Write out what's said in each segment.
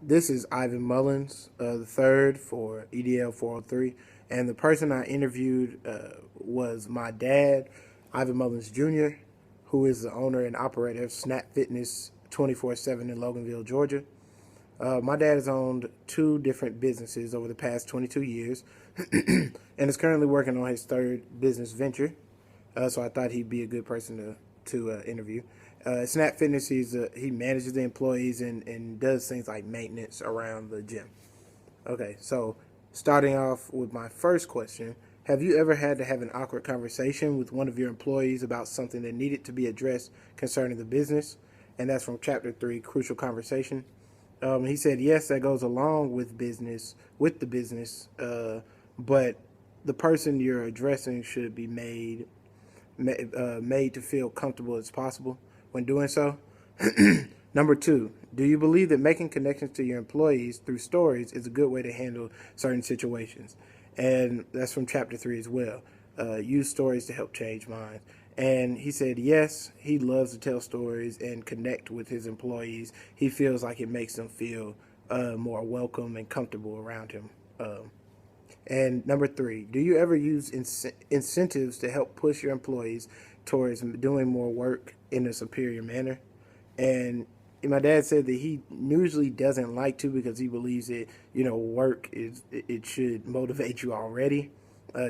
This is Ivan Mullins, the third for EDL 403, and the person I interviewed was my dad, Ivan Mullins Jr., who is the owner and operator of Snap Fitness 24/7 in Loganville, Georgia. My dad has owned two different businesses over the past 22 years and is currently working on his third business venture. So I thought he'd be a good person to interview. Snap Fitness, he manages the employees and does things like maintenance around the gym. Okay, so starting off with my first question, have you ever had to have an awkward conversation with one of your employees about something that needed to be addressed concerning the business? And that's from Chapter 3, Crucial Conversation. He said, yes, that goes along with the business, but the person you're addressing should be made to feel comfortable as possible when doing so. Number two, do you believe that making connections to your employees through stories is a good way to handle certain situations? And that's from Chapter 3 as well. Use stories to help change minds. And he said, yes, he loves to tell stories and connect with his employees. He feels like it makes them feel more welcome and comfortable around him. And number three, do you ever use incentives to help push your employees towards doing more work in a superior manner? And my dad said that he usually doesn't like to because he believes that work it should motivate you already,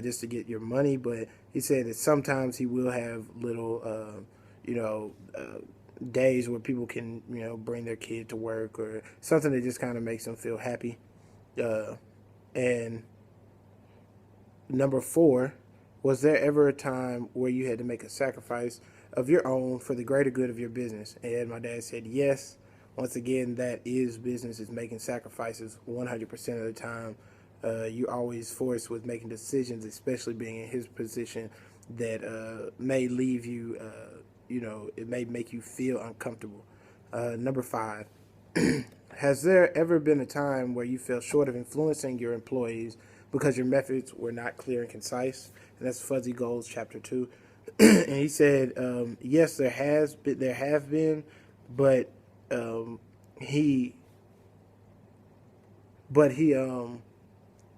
just to get your money. But he said that sometimes he will have little days where people can bring their kid to work or something that just kind of makes them feel happy. And number four, was there ever a time where you had to make a sacrifice of your own for the greater good of your business? And my dad said yes. Once again, that is business, is making sacrifices 100% of the time. You're always forced with making decisions, especially being in his position, that may leave you, it may make you feel uncomfortable. Number five, has there ever been a time where you fell short of influencing your employees because your methods were not clear and concise? And that's Fuzzy Goals, Chapter 2. And he said, yes, there have been, but he,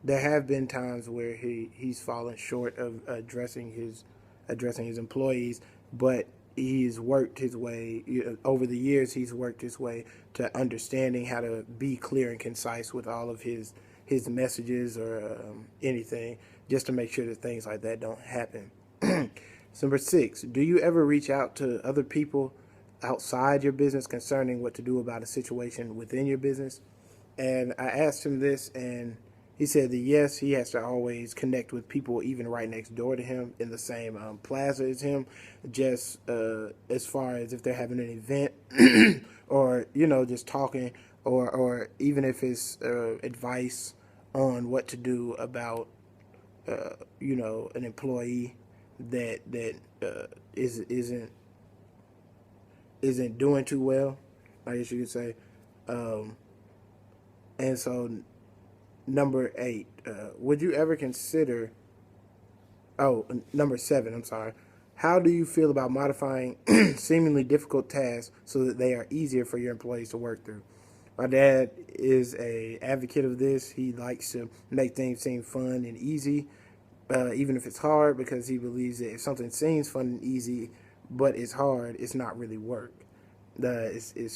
there have been times where he's fallen short of addressing his employees, but he's worked his way over the years. He's worked his way to understanding how to be clear and concise with all of his messages or anything, just to make sure that things like that don't happen. Number six, do you ever reach out to other people outside your business concerning what to do about a situation within your business? And I asked him this, and he said that yes, he has to always connect with people even right next door to him in the same plaza as him, just as far as if they're having an event or just talking, or even if it's advice on what to do about an employee that isn't doing too well, I guess you could say. And so, number eight, would you ever consider? Oh, number seven. I'm sorry. How do you feel about modifying seemingly difficult tasks so that they are easier for your employees to work through? My dad is a advocate of this. He likes to make things seem fun and easy, even if it's hard, because he believes that if something seems fun and easy but it's hard, it's not really work. It's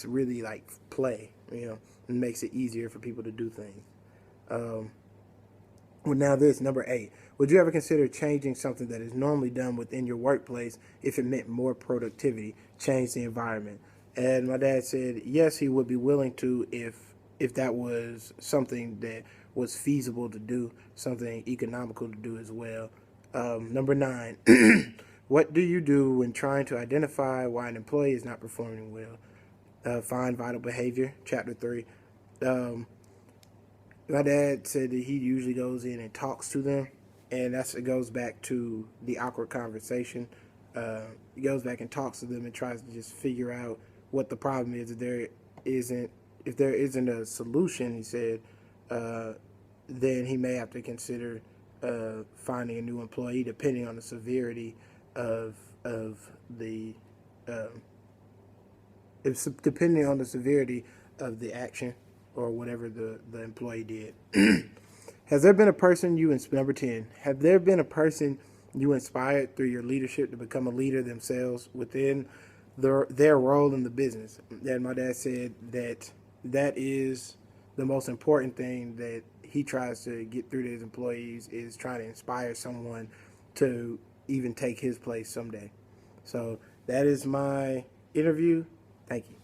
really like play, and makes it easier for people to do things. Well, now this, number eight. Would you ever consider changing something that is normally done within your workplace if it meant more productivity, change the environment? And my dad said yes, he would be willing to if that was something that was feasible to do, something economical to do as well. Number nine. What do you do when trying to identify why an employee is not performing well? Find vital behavior, Chapter 3. My dad said that he usually goes in and talks to them, and it goes back to the awkward conversation. He goes back and talks to them and tries to just figure out what the problem is. If there isn't a solution, he said, then he may have to consider finding a new employee, depending on the severity of the depending on the severity of the action or whatever the employee did. Has there been a person number 10, have there been a person you inspired through your leadership to become a leader themselves within their role in the business? And my dad said that is the most important thing that he tries to get through to his employees, is trying to inspire someone to even take his place someday. So that is my interview. Thank you.